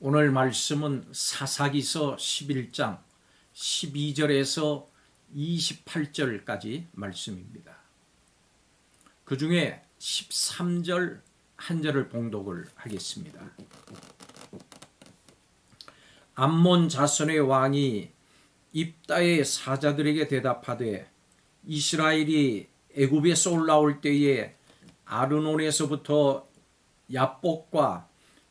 오늘 말씀은 사사기서 11장 12절에서 28절까지 말씀입니다. 그 중에 13절 한 절을 봉독을 하겠습니다. 암몬 자손의 왕이 입다의 사자들에게 대답하되 이스라엘이 애굽에서 올라올 때에 아르논에서부터 야복과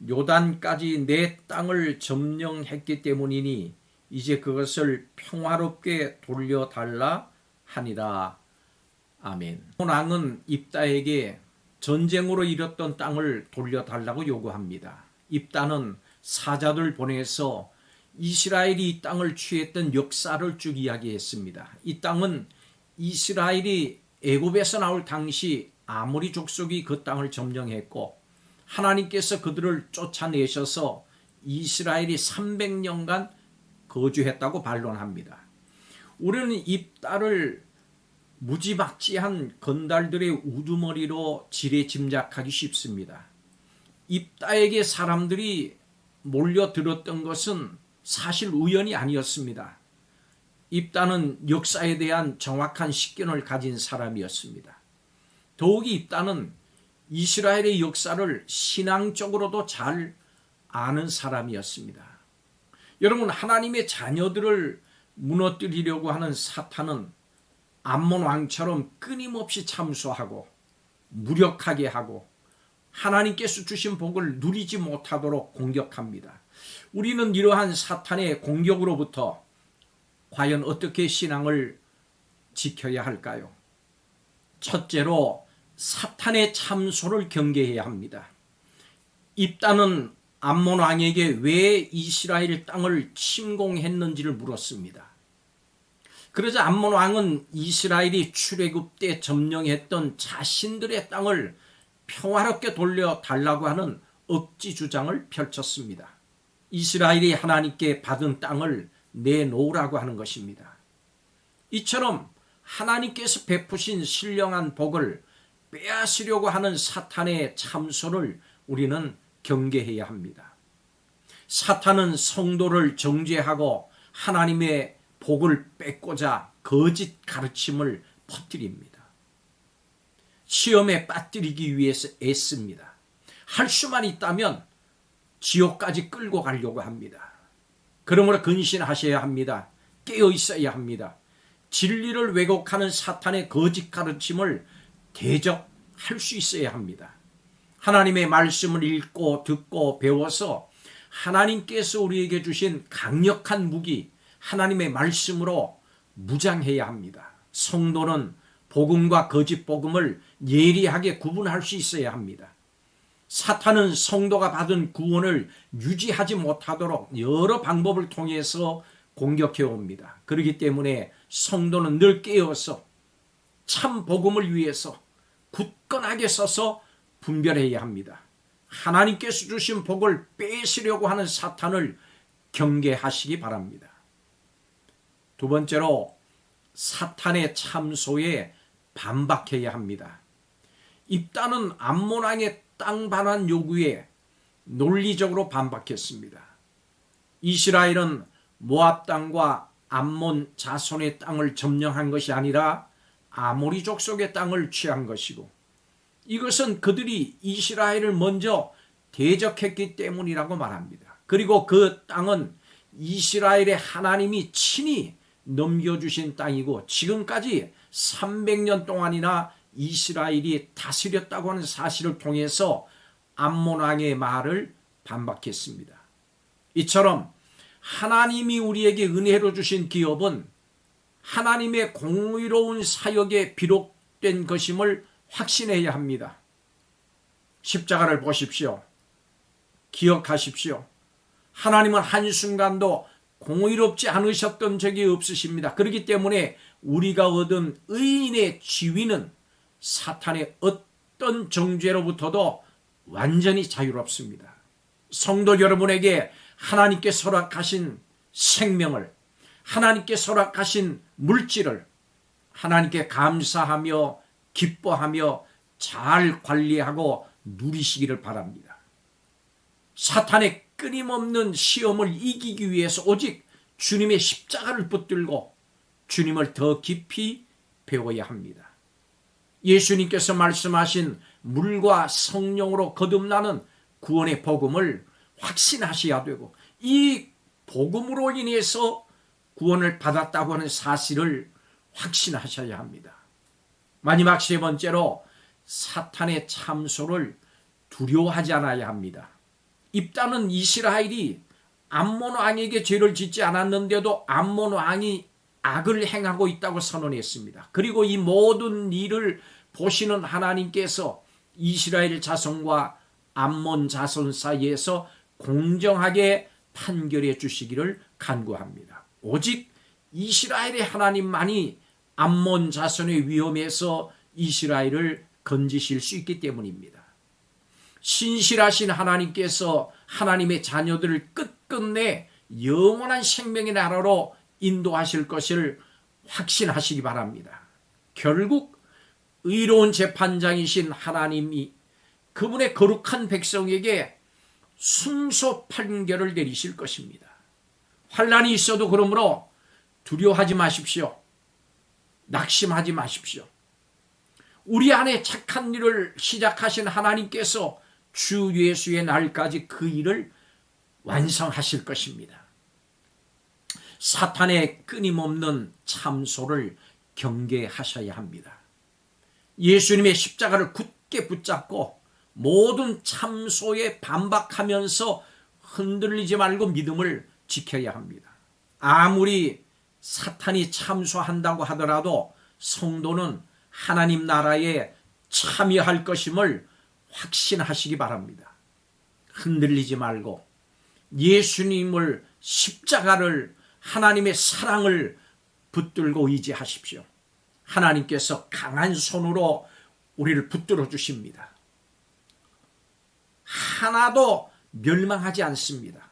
요단까지 내 땅을 점령했기 때문이니 이제 그것을 평화롭게 돌려달라 하니라. 아멘. 왕은 입다에게 전쟁으로 잃었던 땅을 돌려달라고 요구합니다. 입다는 사자들 보내서 이스라엘이 이 땅을 취했던 역사를 쭉 이야기했습니다. 이 땅은 이스라엘이 애굽에서 나올 당시 아모리 족속이 그 땅을 점령했고 하나님께서 그들을 쫓아내셔서 이스라엘이 300년간 거주했다고 반론합니다. 우리는 입다를 무지막지한 건달들의 우두머리로 지레 짐작하기 쉽습니다. 입다에게 사람들이 몰려들었던 것은 사실 우연이 아니었습니다. 입다는 역사에 대한 정확한 식견을 가진 사람이었습니다. 더욱이 입다는 이스라엘의 역사를 신앙적으로도 잘 아는 사람이었습니다. 여러분, 하나님의 자녀들을 무너뜨리려고 하는 사탄은 암몬 왕처럼 끊임없이 참수하고 무력하게 하고 하나님께서 주신 복을 누리지 못하도록 공격합니다. 우리는 이러한 사탄의 공격으로부터 과연 어떻게 신앙을 지켜야 할까요? 첫째로 사탄의 참소를 경계해야 합니다. 입다는 암몬 왕에게 왜 이스라엘 땅을 침공했는지를 물었습니다. 그러자 암몬 왕은 이스라엘이 출애굽 때 점령했던 자신들의 땅을 평화롭게 돌려달라고 하는 억지 주장을 펼쳤습니다. 이스라엘이 하나님께 받은 땅을 내놓으라고 하는 것입니다. 이처럼 하나님께서 베푸신 신령한 복을 빼앗으려고 하는 사탄의 참소를 우리는 경계해야 합니다. 사탄은 성도를 정죄하고 하나님의 복을 뺏고자 거짓 가르침을 퍼뜨립니다. 시험에 빠뜨리기 위해서 애씁니다. 할 수만 있다면 지옥까지 끌고 가려고 합니다. 그러므로 근신하셔야 합니다. 깨어 있어야 합니다. 진리를 왜곡하는 사탄의 거짓 가르침을 대적할 수 있어야 합니다. 하나님의 말씀을 읽고 듣고 배워서 하나님께서 우리에게 주신 강력한 무기 하나님의 말씀으로 무장해야 합니다. 성도는 복음과 거짓 복음을 예리하게 구분할 수 있어야 합니다. 사탄은 성도가 받은 구원을 유지하지 못하도록 여러 방법을 통해서 공격해 옵니다. 그렇기 때문에 성도는 늘 깨어서 참 복음을 위해서 굳건하게 서서 분별해야 합니다. 하나님께서 주신 복을 뺏으려고 하는 사탄을 경계하시기 바랍니다. 두 번째로 사탄의 참소에 반박해야 합니다. 입다는 암몬 왕의 땅 반환 요구에 논리적으로 반박했습니다. 이스라엘은 모압 땅과 암몬 자손의 땅을 점령한 것이 아니라 아모리 족속의 땅을 취한 것이고 이것은 그들이 이스라엘을 먼저 대적했기 때문이라고 말합니다. 그리고 그 땅은 이스라엘의 하나님이 친히 넘겨주신 땅이고 지금까지 300년 동안이나 이스라엘이 다스렸다고 하는 사실을 통해서 암몬 왕의 말을 반박했습니다. 이처럼 하나님이 우리에게 은혜로 주신 기업은 하나님의 공의로운 사역에 비록된 것임을 확신해야 합니다. 십자가를 보십시오. 기억하십시오. 하나님은 한순간도 공의롭지 않으셨던 적이 없으십니다. 그렇기 때문에 우리가 얻은 의인의 지위는 사탄의 어떤 정죄로부터도 완전히 자유롭습니다. 성도 여러분에게 하나님께 허락하신 생명을, 하나님께 허락하신 물질을 하나님께 감사하며 기뻐하며 잘 관리하고 누리시기를 바랍니다. 사탄의 끊임없는 시험을 이기기 위해서 오직 주님의 십자가를 붙들고 주님을 더 깊이 배워야 합니다. 예수님께서 말씀하신 물과 성령으로 거듭나는 구원의 복음을 확신하셔야 되고, 이 복음으로 인해서 구원을 받았다고 하는 사실을 확신하셔야 합니다. 마지막 세 번째로, 사탄의 참소를 두려워하지 않아야 합니다. 입다는 이스라엘이 암몬 왕에게 죄를 짓지 않았는데도 암몬 왕이 악을 행하고 있다고 선언했습니다. 그리고 이 모든 일을 보시는 하나님께서 이스라엘 자손과 암몬 자손 사이에서 공정하게 판결해 주시기를 간구합니다. 오직 이스라엘의 하나님만이 암몬 자손의 위험에서 이스라엘을 건지실 수 있기 때문입니다. 신실하신 하나님께서 하나님의 자녀들을 끝끝내 영원한 생명의 나라로 인도하실 것을 확신하시기 바랍니다. 결국 의로운 재판장이신 하나님이 그분의 거룩한 백성에게 승소 판결을 내리실 것입니다. 환난이 있어도 그러므로 두려워하지 마십시오. 낙심하지 마십시오. 우리 안에 착한 일을 시작하신 하나님께서 주 예수의 날까지 그 일을 완성하실 것입니다. 사탄의 끊임없는 참소를 경계하셔야 합니다. 예수님의 십자가를 굳게 붙잡고 모든 참소에 반박하면서 흔들리지 말고 믿음을 지켜야 합니다. 아무리 사탄이 참소한다고 하더라도 성도는 하나님 나라에 참여할 것임을 확신하시기 바랍니다. 흔들리지 말고 예수님을, 십자가를, 하나님의 사랑을 붙들고 의지하십시오. 하나님께서 강한 손으로 우리를 붙들어 주십니다. 하나도 멸망하지 않습니다.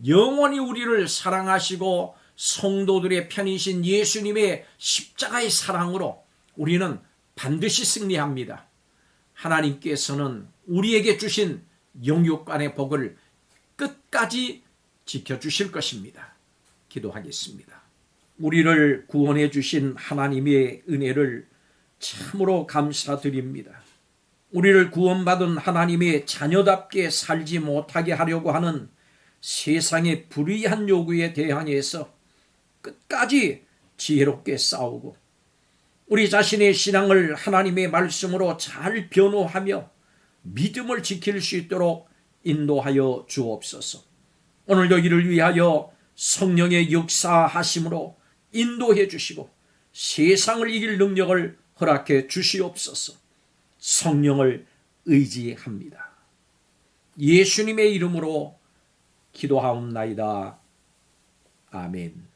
영원히 우리를 사랑하시고 성도들의 편이신 예수님의 십자가의 사랑으로 우리는 반드시 승리합니다. 하나님께서는 우리에게 주신 영육간의 복을 끝까지 지켜주실 것입니다. 기도하겠습니다. 우리를 구원해 주신 하나님의 은혜를 참으로 감사드립니다. 우리를 구원받은 하나님의 자녀답게 살지 못하게 하려고 하는 세상의 불의한 요구에 대항해서 끝까지 지혜롭게 싸우고 우리 자신의 신앙을 하나님의 말씀으로 잘 변호하며 믿음을 지킬 수 있도록 인도하여 주옵소서. 오늘도 이를 위하여 성령의 역사하심으로 인도해 주시고 세상을 이길 능력을 허락해 주시옵소서. 성령을 의지합니다. 예수님의 이름으로 기도하옵나이다. 아멘.